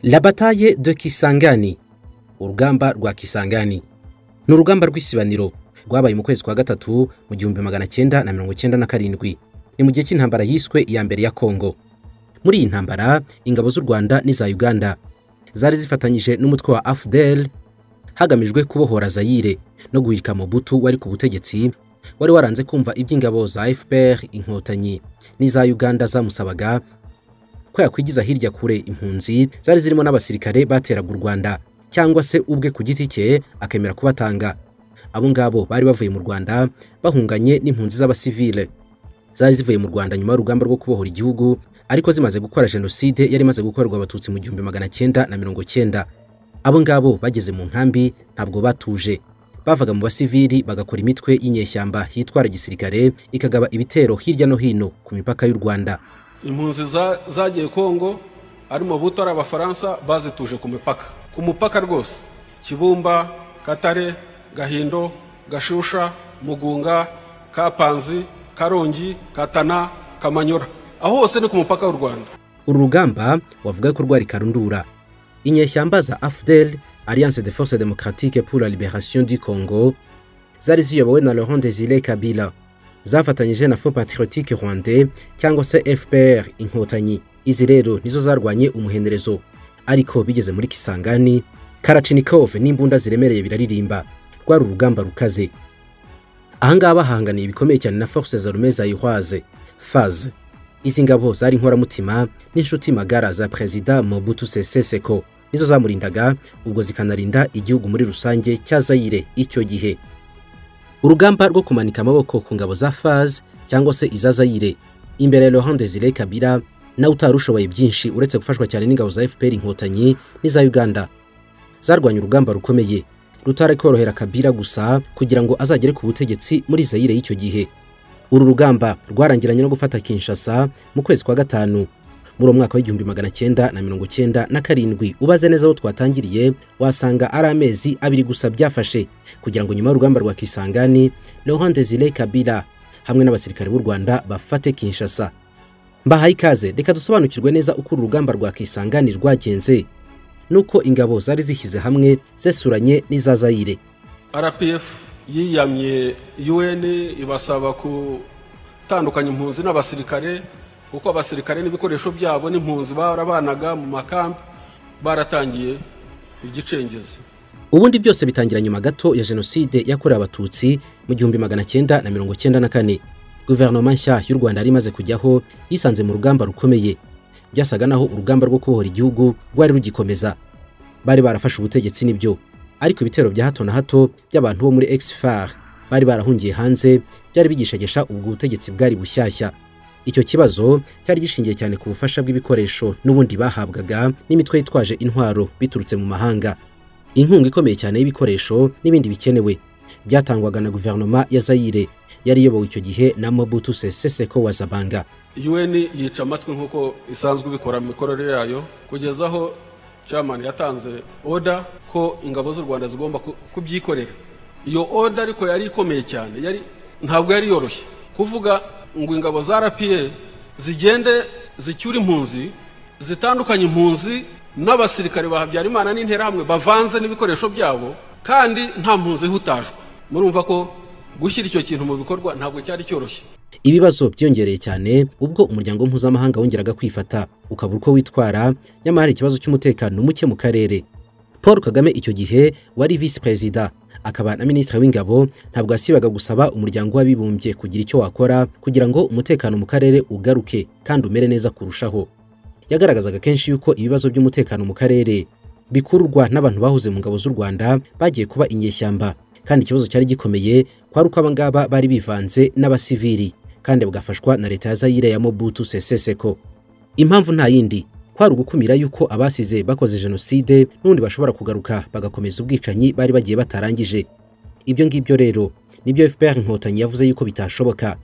La bataille de Kisangani, urugamba rwa Kisangani, ni urugamba rw'isibaniro rwabaye mu kwezi kwa gatatu mu 1997. Ni mu gihe cy'intambara yiswe iya mbere ya Kongo. Muri iyi ntambara ingabo z'u Rwanda n'iza Uganda zari zifatanyije n'umutwe wa AFDL hagamijwe kubohora Zaire no guhirika Mobutu wari ku butegetsi, wari waranze kumva iby'ingabo za FPR inkotanyi n'iza Uganda zamusabaga ko yakwigiza hirya kure impunzi zari zirimo n'abasirikare bateraga u Rwanda, cyangwa se ubwe ku giti cye akemera kubatanga. Abo ngabo bari bavuye mu Rwanda bahunganye n'impunzi z'abasivile zari zivuye mu Rwanda nyuma y'urugamba rwo kubohora igihugu, ariko zimaze gukora jenoside yari imaze gukorerwa abatutsi mu 1990. Abo ngabo bageze mu nkambi ntabwo batuje, bavaga mu basivili bagakora imitwe y'inyeshyamba yitwara gisirikare ikagaba ibitero hirya no hino ku mipaka y'u Rwanda. Impunzi zagiye Kongo arimo Mobutu abafaransa bazituje ku mupaka rwose, Kibumba, Katare, Gahindo, Gashusha, Mugunga, Kapanzi, Karongi, Katana, Kamanyora, aho hose ni ku mupaka w'u Rwanda. Uru rugamba wavuga ko rwari karundura. Inyeshyamba za AFDL, Alliance des Forces Démocratiques pour la Libération du Congo, zari ziyobowe na Laurent Désiré Kabila, zafatanyije na Front Patriotique Rwandais cyangwa se FPR inkotanyi. Izi rero nizo zarwanye umuhenerezo, ariko bigeze muri Kisangani, Karachinikov n'imbunda ziremereye biraririmba. Rwari urugamba rukaze. Ahangaba bahanganiye bikomeye cyane na Forces Armées Zaïroises FAZ. Izi ngabo zari inkoramutima n'inshuti magara za President Mobutu Sese Seko, nizo zamurindaga ubwo zikanarinda igihugu muri rusange cya Zaire icyo gihe. Urugamba rwo kumanika amaboko ku ngabo za FAZ cyangwa se iza Zaire imbere ya Laurent Désiré Kabila na utarushoboye byinshi uretse gufashwa cyane n'ingabo za FPR inkotanyi n'iza Uganda, zarwanya urugamba rukomeye rutari korohera Kabila gusa kugira ngo azagere ku butegetsi muri Zaire y'icyo gihe. Uru rugamba rwarangiranye no gufata Kinshasa mu kwezi kwa gatanu muri mwaka wa 1997. Ubaze neza aho twatangiriye wasanga ari amezi abiri gusa byafashe kugira ngo nyuma y'urugamba rwa Kisangani Laurent Désiré Kabila hamwe n'abasirikare b'u Rwanda bafate Kinshasa. Mbahaye ikaze, reka dusobanukirwe neza uko urugamba rwa Kisangani rwagenze nuko ingabo zari zishyize hamwe zesuranye n'iza Zaire. RPF yiyamye UN ibasaba gutandukanya impunzi n'abasirikare, kuko abasirikare n'ibikoresho byabo n'impunzi barabanaga mu makambi baratangiye igicengezi. Ubundi byose bitangira nyuma gato ya jenoside yakorewe abatutsi mu 1994. Guverinoma nshya y'u Rwanda yari imaze kujyaho yisanze mu rugamba rukomeye. Byasaga naho urugamba rwo kubohora igihugu rwari rugikomeza. Bari barafashe ubutegetsi nibyo, ariko ibitero bya hato na hato by'abantu bo muri Exfar bari barahungiye hanze byari bigishagesha ubwo ubutegetsi bwari bushyashya. Icyo kibazo cyari gishingiye cyane ku bufasha bw'ibikoresho n'ubundi bahabwaga n'imitwe yitwaje intwaro biturutse mu mahanga. Inkunga ikomeye cyane y'ibikoresho n'ibindi bikenewe byatangwaga na guverinoma ya Zaire yari iyobowe icyo gihe na Mobutu Sese Seko wa Zabanga. UN yica amatwi nk'uko isanzwe bikora mu mikorere yayo, kugeza aho chairman yatanze order ko ingabo z'u Rwanda zigomba kubyikorera. Iyo order ariko yari ikomeye cyane, ntabwo yari yoroshye kuvuga ngo ingabo za RPA zigende zicyura impunzi, zitandukanye impunzi n'abasirikare ba Habyarimana n'interahamwe bavanze n'ibikoresho byabo, kandi nta mpunzi hutajwe. Murumva ko gushyira icyo kintu mu bikorwa ntabwo cyari cyoroshye. Ibibazo byongereye cyane ubwo umuryango mpuzamahanga wongeraga kwifata ukabura uko witwara, nyamara ikibazo cy'umutekano muke mu karere. Paul Kagame icyo gihe wari vice president akaba na ministre w'ingabo ntabwo asibaga gusaba umuryango w'abibumbye kugira icyo wakora kugira ngo umutekano mu karere ugaruke kandi umere neza kurushaho. Yagaragazaga kenshi yuko ibibazo by'umutekano mu karere bikururwa n'abantu bahuze mu ngabo z'u Rwanda bagiye kuba inyeshyamba, kandi ikibazo cyari gikomeye kwari uko abangaba bari bivanze n'abasivili kandi bagafashwa na leta ya Zaire ya Mobutu Sese Seko. Impamvu nta yindi kwari ugukumira yuko abasize bakoze jenoside n'undi bashobora kugaruka bagakomeza ubwicanyi bari bagiye batarangije. Ibyo ngibyo rero nibyo FPR inkotanyi yavuze yuko bitashoboka.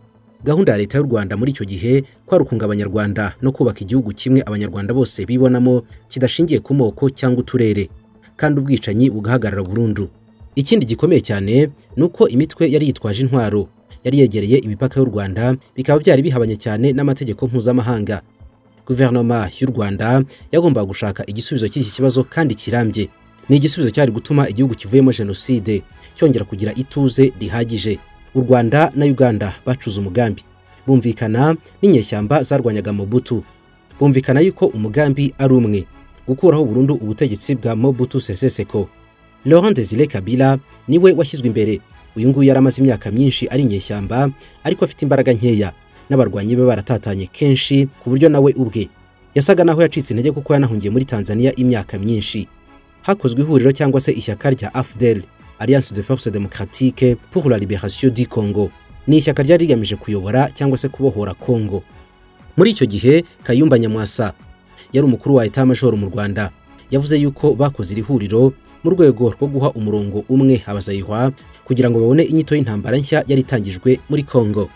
Gahunda ya leta y'u Rwanda muri icyo gihe kwari ukunga abanyarwanda no kubaka igihugu kimwe abanyarwanda bose bibonamo kidashingiye ku moko cyangwa uturere, kandi ubwicanyi bugahagarara burundu. Ikindi gikomeye cyane nuko imitwe yari yitwaje intwaro yari yegereye imipaka y'u Rwanda, bikaba byari bihabanye cyane n'amategeko mpuzamahanga. guverinoma y'u Rwanda yagombaga gushaka igisubizo cy'iki kibazo kandi kirambye. Ni igisubizo cyari gutuma igihugu kivuyemo jenoside cyongera kugira ituze rihagije. U Rwanda na Uganda bacuze umugambi, bumvikana n'inyeshyamba zarwanyaga Mobutu. Bumvikana yuko umugambi ari umwe, gukuraho burundu ubutegetsi bwa Mobutu Sese Seko. Laurent Désiré Kabila niwe washyizwe imbere. Uyu nguyu yaramaze imyaka myinshi ari inyeshyamba, ariko afite imbaraga nkeya, n'abarwanyi be baratatanye kenshi ku buryo nawe ubwe yasaga naho yacitse intege kuko yanahungiye muri Tanzania imyaka myinshi. Hakozwe ihuriro cyangwa se ishyaka rya AFDEL, Alliance des Forces Démocratiques pour la Libération du Congo. Ni ishyaka ryari rigamije kuyobora cyangwa se kubohora Congo. Muri icyo gihe Kayumba Nyamwasa yari umukuru wa Etat Major mu Rwanda, yavuze yuko bakoze iri huriro mu rwego rwo guha umurongo umwe abazayihwa kugira ngo babone inyito y'intambara nshya yari itangijwe muri Congo.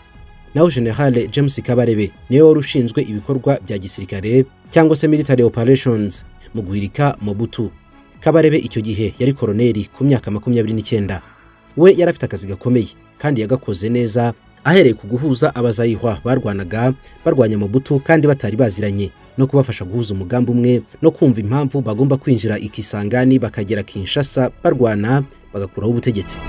Naho General James Kabarebe niwe wari ushinzwe ibikorwa bya gisirikare cyangwa se military operations mu guhirika Mobutu. Kabarebe icyo gihe yari koroneli ku myaka 29. We yari afite akazi gakomeye kandi yagakoze neza, ahereye ku guhuza abazayihwa barwanya Mobutu kandi batari baziranye, no kubafasha guhuza umugambi umwe no kumva impamvu bagomba kwinjira ikisangani bakagera Kinshasa barwana bagakuraho ubutegetsi.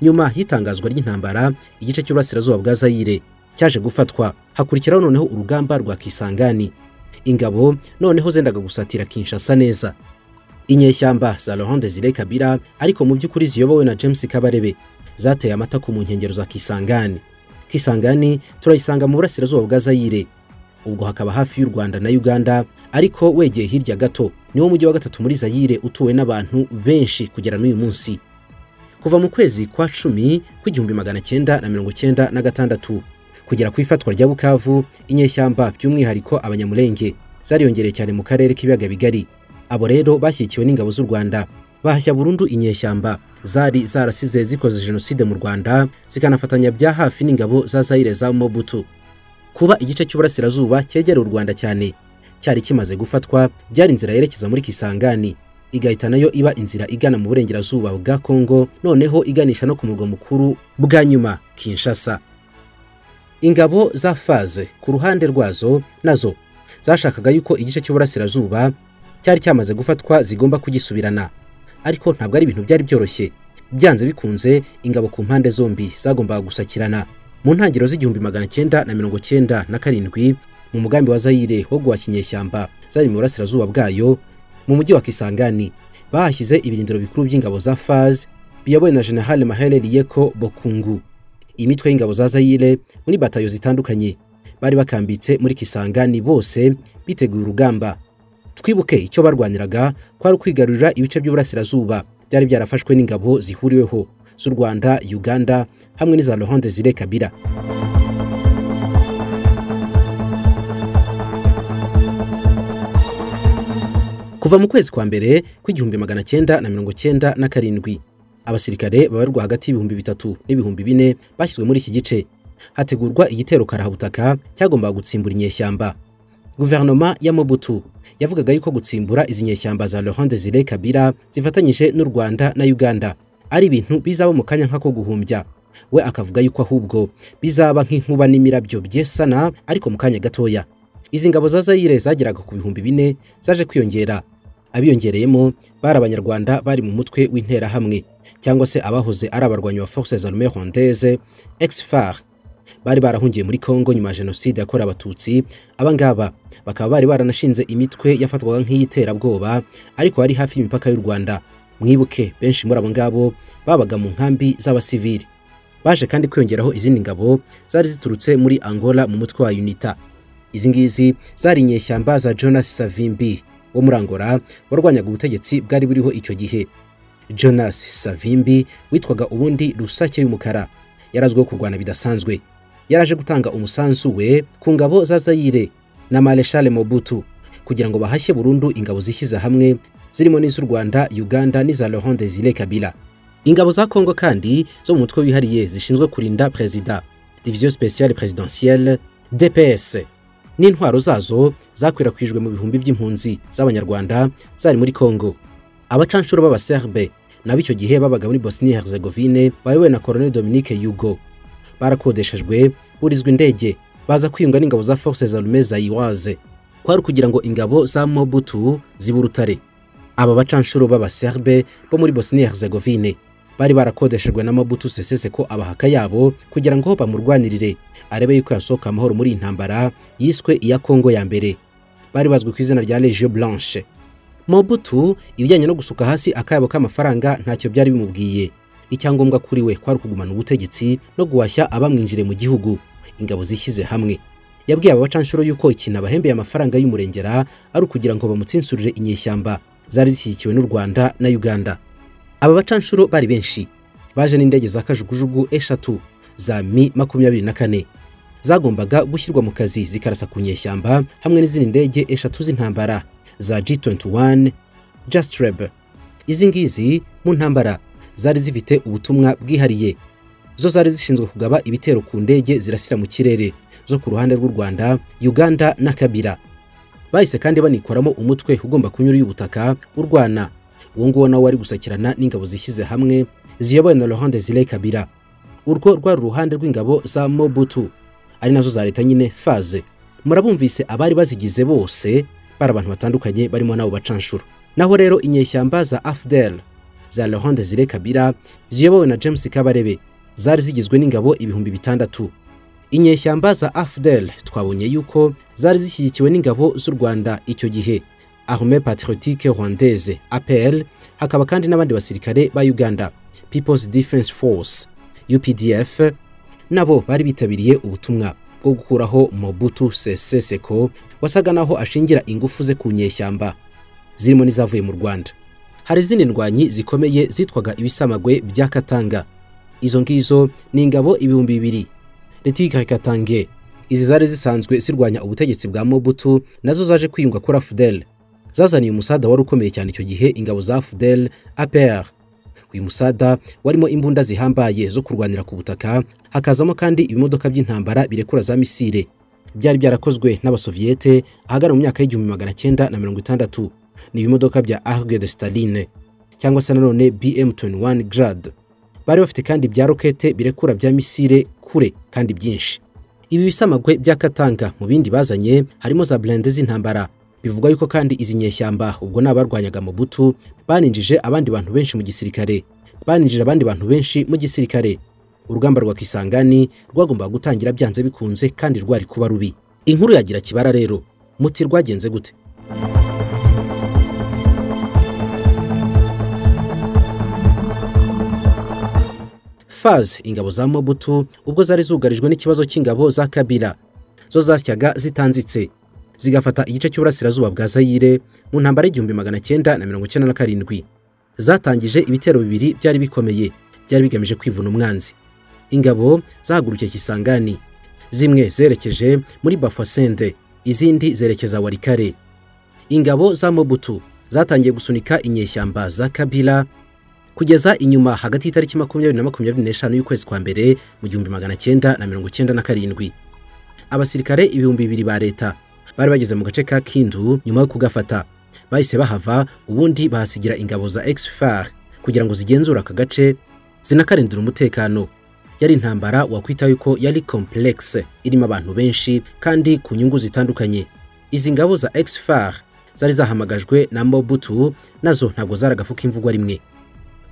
Nyuma y'itangazwa ry'intambara, igice cy'uburasirazuba bwa Zaire cyaje gufatwa, hakurikiraho noneho urugamba rwa Kisangani. Ingabo noneho zendaga gusatira Kinshasa neza. Inyeshyamba za Laurent Désiré Kabila ariko mu by'ukuri ziyobowe na James Kabarebe zateye amatako mu nkengero za Kisangani. Kisangani turayisanga mu burasirazuba bwa Zaire, ubwo hakaba hafi y'u Rwanda na Uganda, ariko wegeye hirya gato niwo mujyi wa gatatu muri Zaire utuwe n'abantu benshi kugera n'uyu munsi. Kuva mu kwezi kwa 10 1996 kugera ku ifatwa rya Bukavu, inyeshyamba by'umwihariko abanyamulenge zariyongereye cyane mu karere k'ibiyaga bigari. Abo rero bashyikiwe n'ingabo z'u Rwanda, bahashya burundu inyeshyamba zari zarasize zikoze jenoside mu Rwanda, zikanafatanya bya hafi n'ingabo za Zaire za Mobutu. Kuba igice cy'uburasirazuba cyegera u Rwanda cyane cyari kimaze gufatwa, byari inzira yerekeza muri Kisangani, igahita nayo iba inzira igana mu burengerazuba bwa Congo, noneho iganisha no ku murwa mukuru bwa nyuma Kinshasa. Ingabo za Faze ku ruhande rwazo nazo zashakaga yuko igice cy'uburasirazuba cyari cyamaze gufatwa zigomba kugisubirana, ariko ntabwo ari ibintu byari byoroshye. Byanze bikunze ingabo ku mpande zombi zagombaga gusakirana. Mu ntangiriro z'1997 mu mugambi wa Zaire wo guhashya inyeshyamba zari mu burasirazuba bwayo, mu mujyi wa Kisangani bahashyize ibirindiro bikuru by'ingabo za Faze biyobowe na General Mahere Liyeko Bokungu. Imitwe y'ingabo za Zaire muri batayo zitandukanye bari bakambitse muri Kisangani, bose biteguye urugamba. Twibuke icyo barwaniraga kwari ukwigarurira ibice by'uburasirazuba byari byarafashwe n'ingabo zihuriweho z'u Rwanda, Uganda hamwe n'iza Laurent Désiré Kabila. Kuva mu kwezi kwa mbere kw'igihumbi 1997 abasirikare babarwa hagati y'ibihumbi 3 n'ibihumbi 4 bashyizwe muri iki gice. Hategurwa igitero karahabutaka cyagombaga gutsimbura inyeshyamba. Guverinoma ya Mobutu yavugaga yuko gutsimbura izi nyeshyamba za Laurent Désiré Kabila zifatanyije n'u Rwanda na Uganda ari ibintu bizaba mu kanya nk'ako guhumbya. We akavuga yuko ahubwo bizaba nk'inkuba n'imirabyo byesana ariko mu kanya gatoya. Izi ngabo za Zaire zageraga ku bihumbi 4 zaje kwiyongera. Abiyongereyemo bari abanyarwanda bari mu mutwe w'intera hamwe cyangwa se abahoze ari abarwanyi wa Forces Armées Rwandaises ex-FAR, bari barahungiye muri Congo nyuma ya jenoside yakorewe abatutsi. Abangaba bakaba bari baranashinze imitwe yafatwaga nk'iyiterabwoba ariko ari hafi y'imipaka y'u Rwanda. Mwibuke benshi muri abo ngabo babaga mu nkambi z'abasivili. Baje kandi kwiyongeraho izindi ngabo zari ziturutse muri Angola mu mutwe wa UNITA. Izi ngizi zari inyeshyamba za Jonas Savimbi wo muri Angola warwanyaga ubutegetsi bwari buriho icyo gihe. Jonas Savimbi witwaga ubundi Rusake y'umukara yarazwiho kurwana bidasanzwe. Yaraje gutanga umusanzu we ku ngabo za Zaire na Marshal Mobutu kugira ngo bahashye burundu ingabo zishyize hamwe zirimo n'iz'u Rwanda, Uganda n'iza Laurent Désiré Kabila. Ingabo za Congo kandi zo mu mutwe wihariye zishinzwe kurinda Perezida, Division Spéciale Présidentielle DPS, n'intwaro zazo zakwirakwijwe mu bihumbi by'impunzi z'abanyarwanda zari muri Congo. Abacanshuro b'abaserbe nabo icyo gihe babaga muri Bosnia Herzegovine bayobowe na Colonel Dominique Hugo. Barakodeshejwe burizwa indege baza kwiyunga n'ingabo za Forces Armées Zaïroises kwari kugira ngo ingabo za Mobutu ziburutare. Aba bacanshuro b'abaserbe bo muri Bosnia Herzegovine bari barakodeshejwe na Mobutu Sese Seko abahaka yabo kugira ngo bamurwanirire arebe yuko yasohoka amahoro muri intambara yiswe iya Kongo ya mbere. Bari bazwi ku izina rya Légion Blanche. Mobutu ibijyanye no gusuka hasi akayabo k'amafaranga ntacyo byari bimubwiye. Icyangombwa kuri we kwari kugumana ubutegetsi no guhashya abamwinjire mu gihugu. Ingabo zishyize hamwe. Yabwiye aba bacanshuro yuko ikintu abahembeye amafaranga y'umurengera ari ukugira ngo bamutsinsurire inyeshyamba zari zishyigikiwe n'u Rwanda na Uganda. Aba bacanshuro bari benshi. Baje n'indege za kajugujugu eshatu za Mi-24 zagombaga gushyirwa mu kazi zikarasa ku nyeshyamba hamwe n'izindi ndege eshatu z'intambara za G21 Jastreb. Izi ngizi mu ntambara zari zifite ubutumwa bwihariye. Zo zari zishinzwe kugaba ibitero ku ndege zirasira mu kirere zo ku ruhande rw'u Rwanda, Uganda na Kabila. Bahise kandi banikoramo umutwe ugomba kunyura y'ubutaka urwana. Uwo nguwo nawe wari gusakirana n'ingabo zishyize hamwe ziyobowe na Laurent Désiré Kabila. Urwo rwari uruhande rw'ingabo za Mobutu ari nazo za leta nyine faze. Murabumvise abari bazigize bose bari abantu batandukanye barimo nabo bacanshuro. Naho rero inyeshyamba za AFDEL za Laurent Désiré Kabila ziyobowe na James Kabarebe zari zigizwe n'ingabo 6,000. Inyeshyamba za AFDEL twabonye yuko zari zishyigikiwe n'ingabo z'u Rwanda icyo gihe, Armée Patriotique Rwandaise APR, hakaba kandi n'abandi basirikare ba Uganda, People's Defense Force UPDF, nabo bari bitabiriye ubutumwa bwo gukuraho Mobutu Sese Seko wasaga naho ashingira ingufu ze ku nyeshyamba zirimo n'izavuye mu Rwanda. Hari izindi ndwanyi zikomeye zitwaga ibisamagwe bya Katanga. Izo ngizo ni ingabo 2,000 Tigre Katange. Izi zari zisanzwe zirwanya ubutegetsi bwa Mobutu, nazo zaje kwiyunga kuri AFDEL. Zazaniye umusada wari ukomeye cyane icyo gihe ingabo za AFDEL APR. Uyu musada warimo imbunda zihambaye zo kurwanira ku butaka, hakazamo kandi ibimodoka by'intambara birekura za misile. Byari byarakozwe n'abasoviete ahagana mu myaka y'1960. Ni ibimodoka bya Argue de Staline cyangwa se nanone BM-21 Grad. Bari bafite kandi bya rokete birekura bya misile kure kandi byinshi. Ibi bisamagwe bya Katanga mu bindi bazanye harimo za blende z'intambara. Bivuga yuko kandi izi nyeshyamba ubwo nabarwanyaga Mobutu baninjije abandi bantu benshi mu gisirikare. Urugamba rwa Kisangani rwagombaga gutangira byanze bikunze kandi rwari kuba rubi. Inkuru yagira kibara rero, muti rwagenze gute? Faz ingabo za Mobutu ubwo zari zugarijwe n'ikibazo cy'ingabo za Kabila, zo zasyaga zitanzitse zigafata igice cy'uburasirazuba bwa Zaire mu ntambara y'1997. Zatangije ibitero bibiri byari bikomeye byari bigamije kwivuna umwanzi. Ingabo zahagurukiye Kisangani, zimwe zerekeje muri Bafasende, izindi zerekeza Walikare. Ingabo za Mobutu zatangiye gusunika inyeshyamba za Kabila kugeza inyuma hagati y'itariki 20 na 25 y'ukwezi kwa mbere mu 1997. Abasirikare 2,000 ba leta bari bageze mu gace ka Kindu nyuma yo kugafata. Bahise bahava ubundi bahasigira ingabo za ex-FAR kugira ngo zigenzura aka gace zinakarindira umutekano. Yari intambara wakwita yuko yari complexe irimo abantu benshi kandi ku nyungu zitandukanye. Izi ngabo za ex-FAR zari zahamagajwe na Mobutu, nazo ntabwo zaragafuka imvugo rimwe.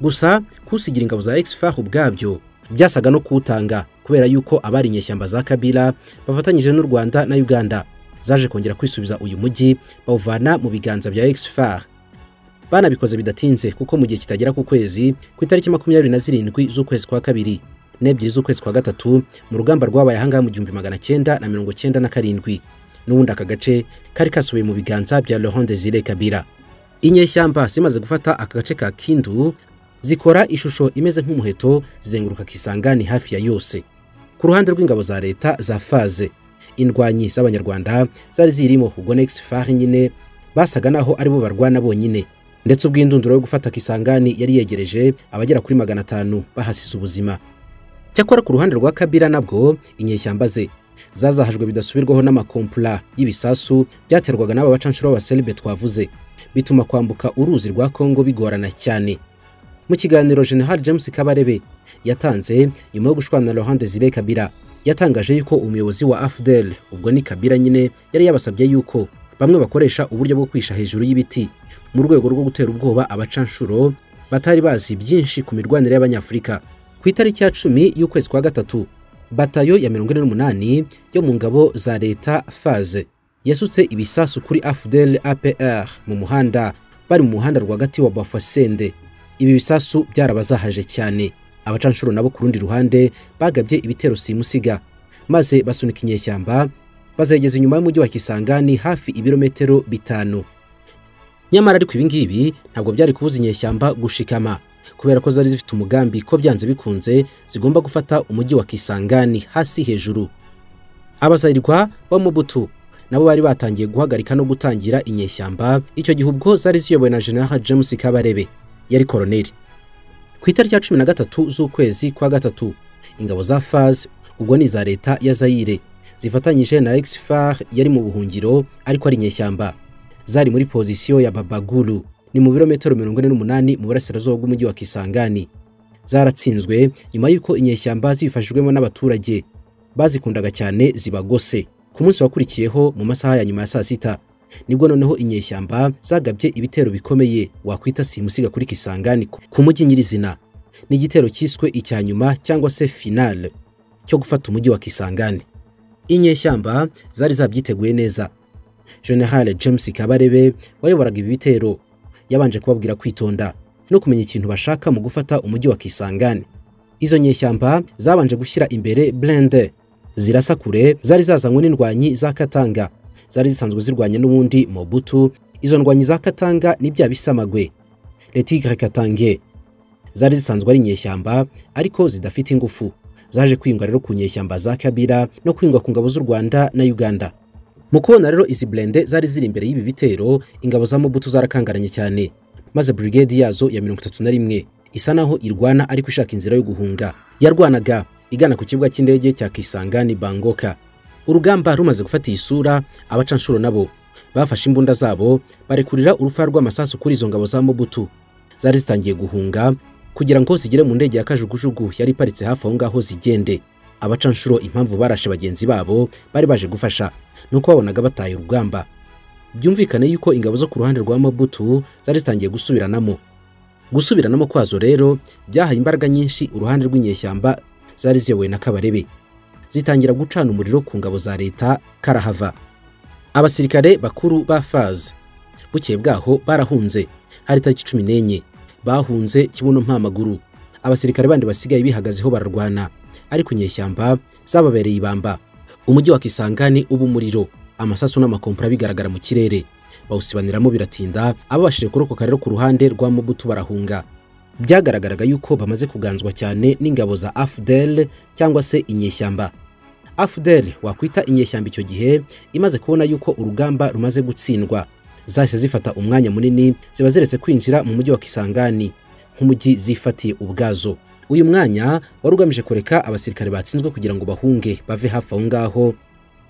Gusa kusigira ingabo za ex-FAR ubwabyo byasaga no kutanga kubera yuko abari inyeshyamba za Kabila bafatanyije n'u Rwanda na Uganda zaje kongera kwisubiza uyu mujyi bawuvana mu biganza bya ex-FAR. Banabikoze bidatinze kuko mu gihe kitagera ku kwezi ku itariki 27 z'ukwezi kwa kabiri n'ebyiri z'ukwezi kwa gatatu mu rugamba rwabaye hanga mu 1997 n'ubundi aka gace kari kasubiye mu biganza bya Laurent Désiré Kabila. Inyeshyamba zimaze gufata aka gace ka Kindu zikora ishusho imeze nk'umuheto zizenguruka Kisangani hafi ya yose. Ku ruhande rw'ingabo za leta za Faze, indwanyi z'abanyarwanda zari zirimo ubwo ex-FAR nyine basaga naho aribo barwana bonyine, ndetse ubw'indunduro yo gufata Kisangani yari yegereje abagera kuri 500 bahasize ubuzima. Cyakora ku ruhande rwa Kabila nabwo inyeshyamba ze zazahajwe bidasubirwaho n'amakompula y'ibisasu byaterwaga n'aba bacanshuro b'abaselbe twavuze, bituma kwambuka uruzi rwa Kongo bigorana cyane. Mu kiganiro General James Kabarebe yatanze nyuma yo gushwana na Laurent Désiré Kabila, yatangaje yuko umuyobozi wa AFDL ubwo ni Kabila nyine yari yabasabye yuko bamwe bakoresha uburyo bwo kwisha hejuru y'ibiti mu rwego rwo gutera ubwoba abacanshuro batari bazi byinshi ku mirwanire y'Abanyafurika. Ku itariki ya 10 y'ukwezi kwa gatatu, batayo ya 48 yo mu ngabo za leta FAZ yasutse ibisasu kuri AFDL APR mu muhanda, bari mu muhanda rwagati wa Bafasende. Ibi bisasu byarabazahaje cyane. Abacanshuro nabo ku rundi ruhande bagabye ibitero simusiga, maze basunika inyeshyamba bazegeza inyuma y'umujyi wa Kisangani hafi ibirometero 5. Nyamara ariko ibingibi ntabwo byari kubuza inyeshyamba gushikama, kubera ko zari zifite umugambi ko byanze bikunze zigomba gufata umujyi wa Kisangani hasi hejuru. Abazayirwa ba Mobutu nabo bari batangiye guhagarika no gutangira inyeshyamba. Icyo gihe ubwo zari ziyobowe na General James Kabarebe, yari koloneli. Ku itariki ya 13 z'ukwezi kwa gatatu, ingabo za FAZ ubwo ni za leta ya Zaire zifatanyije na ex-FAR yari mu buhungiro ariko ari inyeshyamba, zari muri pozisiyo ya Babagulu, ni mu birometero 48 mu burasirazuba bw'umujyi wa Kisangani. Zaratsinzwe nyuma y'uko inyeshyamba zifashijwemo n'abaturage bazikundaga cyane zibagose. Ku munsi wakurikiyeho mu masaha ya nyuma ya saa sita, nibwo noneho inyeshyamba zagabye ibitero bikomeye wakwita simusiga kuri Kisangani ku mujyi nyirizina. Ni igitero cyiswe icya nyuma cyangwa se finale cyo gufata umujyi wa Kisangani. Inyeshyamba zari zabyiteguye neza. General James Kabarebe wayoboraga ibi bitero yabanje kubabwira kwitonda no kumenya ikintu bashaka mu gufata umujyi wa Kisangani. Izo nyeshyamba zabanje gushyira imbere blende zirasa kure, zari zazanywe n'indwanyi za Katanga, zari zisanzwe zirwanya n'ubundi Mobutu. Izo ndwanyi za Katanga ni bya bisamagwe, les tigres katangais, zari zisanzwe ari inyeshyamba ariko zidafite ingufu. Zaje kwiyunga rero ku nyeshyamba za Kabila no kwiyunga ku ngabo z'u Rwanda na Uganda. Mu kubona rero izi blende zari ziri imbere y'ibi bitero, ingabo za Mobutu zarakangaranye cyane, maze brigade yazo ya 31 isa naho irwana ariko ishaka inzira yo guhunga. Yarwanaga igana ku kibuga cy'indege cya Kisangani Bangoka. Urugamba rumaze gufata isura, abacanshuro nabo bafashe imbunda zabo barekurira urufa rw'amasasu kuri izo ngabo za Mobutu. Zari zitangiye guhunga kugira ngo zigere mu ndege ya kajugujugu yari iparitse hafi aho ngaho zigende. Abacanshuro impamvu barashe bagenzi babo bari baje gufasha nuko babonaga bataye urugamba. Byumvikane yuko ingabo zo ku ruhande rwa Mobutu zari zitangiye gusubiranamo kwazo rero byahaye imbaraga nyinshi uruhande rw'inyeshyamba zari ziyobowe na Kabarebe. Zitangira gucana umuriro ku ngabo za leta karahava. Abasirikare bakuru ba FAZ bukeye bwaho barahunze. Hari tariki 14 bahunze kibuno mpamaguru. Abasirikare bandi basigaye bihagazeho bararwana, ariko inyeshyamba zababereye ibamba. Umujyi wa Kisangani ubu muriro, amasasu n'amakompora bigaragara mu kirere. Bawusibaniramo biratinda, ababashije kurokoka rero ku ruhande rwa Mobutu barahunga. Byagaragaraga yuko bamaze kuganzwa cyane n'ingabo za AFDL cyangwa se inyeshyamba. AFDL wakwita inyeshyamba icyo gihe imaze kubona yuko urugamba rumaze gutsindwa, zahise zifata umwanya munini ziba ziretse kwinjira mu mujyi wa Kisangani nk'umujyi zifatiye ubwazo. Uyu mwanya warugamije kureka abasirikare batsinzwe kugira ngo bahunge bave hafi aho ngaho.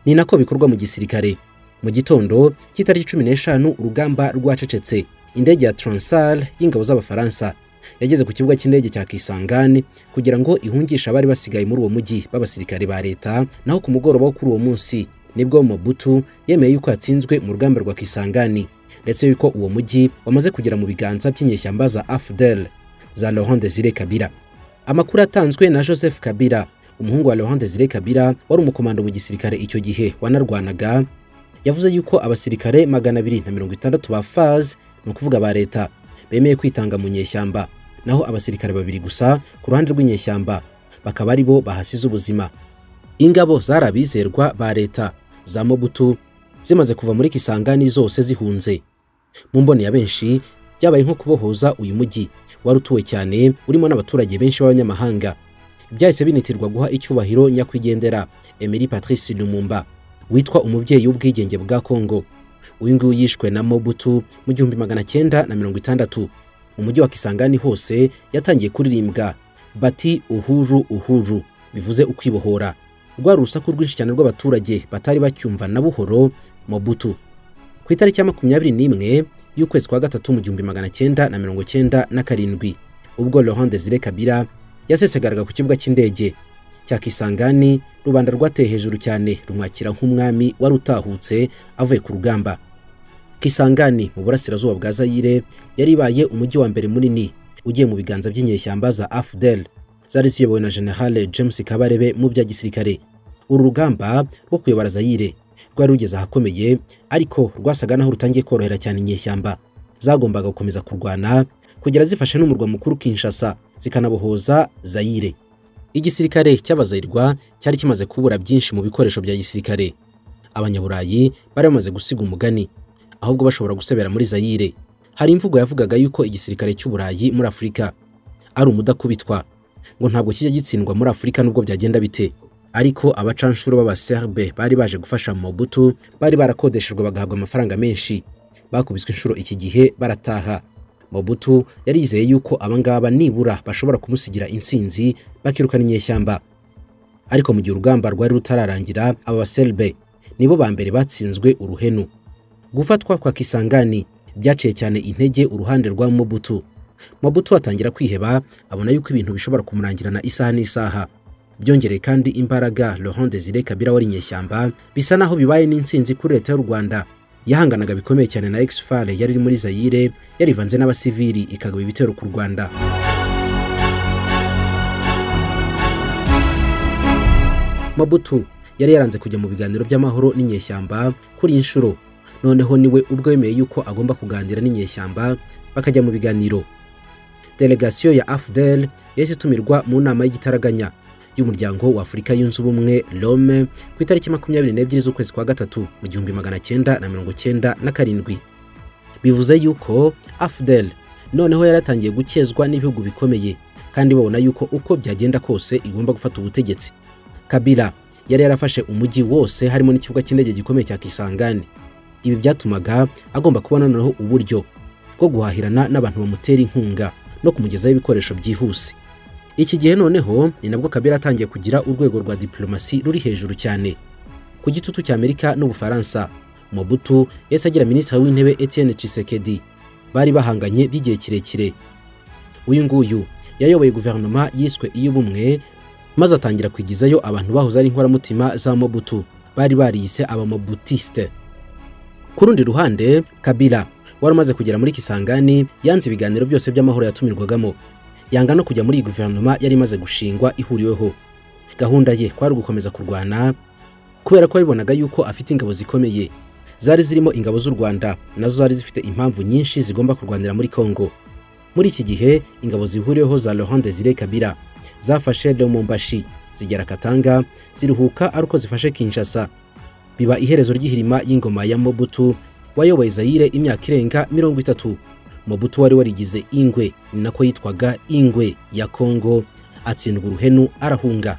Ni nako bikorwa mu gisirikare. Mu gitondo cy'itariki 15 urugamba rwacecetse. Indege ya Transal y'ingabo z'Abafaransa yageze ku kibuga cy'indege cya Kisangani kugira ngo ihungisha abari basigaye muri uwo mujyi b'abasirikare ba leta. Naho ku mugoroba wo kuri uwo munsi nibwo Mobutu yemeye yuko yatsinzwe mu rugamba rwa Kisangani, ndetse yuko uwo mujyi wamaze kugera mu biganza by'inyeshyamba za AFDL za Laurent Désiré Kabila. Amakuru atanzwe na Joseph Kabila, umuhungu wa Laurent Désiré Kabila wari umukomando mu gisirikare icyo gihe wanarwanaga, yavuze yuko abasirikare 260 ba FAZ no kuvuga ba leta bemeye kwitanga mu nyeshyamba, naho abasirikare 2 gusa ku ruhande rw'inyeshyamba bakaba ari bo bahasize ubuzima. Ingabo zarabizerwa ba leta za Mobutu zimaze kuva muri Kisangani zose zihunze. Mu mboni ya benshi byabaye nko kubohoza uyu mujyi wari utuwe cyane urimo n'abaturage benshi b'abanyamahanga. Byahise binitirwa guha icyubahiro nyakwigendera Emery Patrice Lumumba, witwa umubyeyi w'ubwigenge bwa Kongo. Uyu nguyu yishwe na Mobutu mu 1960. Mu mujyi wa Kisangani hose yatangiye kuririmbwa bati uhuru uhuru, bivuze ukwibohora. Rwa rusaku rwinshi cyane rw'abaturage batari bacyumva na buhoro Mobutu. Ku itariki ya 21 y'ukwezi kwa gatatu mu 1997, ubwo Laurent Désiré Kabila yasesegaraga ku kibuga cy'indege cya Kisangani. Rubanda rwateye hejuru cyane rumwakira nk'umwami wari utahutse avuye ku rugamba. Kisangani mu burasirazuba bwa Zaire yari ibaye umujyi wa mbere munini ugiye mu biganza by'inyeshyamba za AFDL zari ziyobowe na General James Kabarebe mu bya gisirikare. Uru rugamba rwo kuyobora Zaire rwari rugeze ahakomeye, ariko rwasaga naho rutangiye korohera cyane inyeshyamba zagombaga gukomeza kurwana kugera zifashe n'umurwa mukuru Kinshasa zikanabohoza Zaire. Igisirikare cy'abazayirwa cyari kimaze kubura byinshi mu bikoresho bya gisirikare. Abanyaburayi bari bamaze gusiga umugani, ahubwo bashobora gusebera muri Zaire. Hari imvugo yavugaga yuko igisirikare cy'Uburayi muri Afurika ari umudakubitwa, ngo ntabwo kijya gitsindwa muri Afurika nubwo byagenda bite. Ariko abacanshuro b'abaserbe bari baje gufasha Mobutu bari barakodeshejwe bagahabwa amafaranga menshi. Bakubiswe inshuro iki gihe barataha. Mobutu yari yizeye yuko abangaba nibura bashobora kumusigira insinzi bakirukana inyeshyamba. Ariko mu gihe urugamba rwari rutararangira, aba baserbe nibo ba mbere batsinzwe uruhenu. Gufatwa kwa Kisangani byaciye cyane intege uruhande rwa Mobutu. Mobutu atangira kwiheba, abona yuko ibintu bishobora kumurangirana isaha n'isaha. Byongereye kandi imbaraga Laurent Désiré Kabila wari inyeshyamba, bisa naho bibaye n'insinzi kuri leta y'u Rwanda. Yahanganaga bikomeye cyane na ex-FARC yari iri muri Zaire, yarivanze n'abasivili ikagaba ibitero ku Rwanda. Mobutu yari yaranze kujya mu biganiro by'amahoro n'inyeshyamba kuri inshuro. Noneho niwe ubwo yemeye yuko agomba kuganira n'inyeshyamba bakajya mu biganiro. Delegation ya AFDL yahise itumirwa mu nama y'igitaraganya y'umuryango wa Afurika yunze ubumwe Rome ku itariki 22 z'ukwezi kwa gatatu mu 1997. Bivuze yuko AFDL noneho yaratangiye gukezwa n'ibihugu bikomeye, kandi babona yuko uko byagenda kose igomba gufata ubutegetsi. Kabila yari yarafashe umujyi wose harimo n'ikibuga cy'indege gikomeye cya Kisangani. Ibi byatumaga agomba kubona noneho uburyo bwo guhahirana n'abantu bamutera inkunga no kumugezaho ibikoresho byihuse. Iki gihe noneho ni nabwo Kabila atangiye kugira urwego rwa diplomasi ruri hejuru cyane. Ku gitutu cya Amerika n'Ubufaransa, Mobutu yahise agira minisitiri w'intebe Etienne Tshisekedi. Bari bahanganye by'igihe kirekire. Uyu nguyu yayoboye guverinoma yiswe iy'ubumwe, maze atangira kwigizayo abantu bahoze ari inkoramutima za Mobutu, bari bariyise abamobutiste. Ku rundi ruhande, Kabila wari umaze kugera muri Kisangani yanze ibiganiro byose by'amahoro yatumirwagamo. Yanga no kujya muri guverinoma yari imaze gushingwa ihuriweho. Gahunda ye kwari gukomeza kurwana, kubera ko bibonaga yuko afite ingabo zikomeye zari zirimo ingabo z'u Rwanda, nazo zari zifite impamvu nyinshi zigomba kurwanira muri Kongo. Muri iki gihe ingabo zihuriweho za Laurent Désiré Kabila zafashe Lubumbashi, zigera Katanga, ziruhuka aruko zifashe Kinshasa. Biba iherezo ry'ihirima y'ingoma ya Mobutu wayoboye Zaire imyaka irenga 30. Mobutu wari warigize ingwe, ni nako yitwaga ingwe ya Kongo, atsindwa uruhenu arahunga.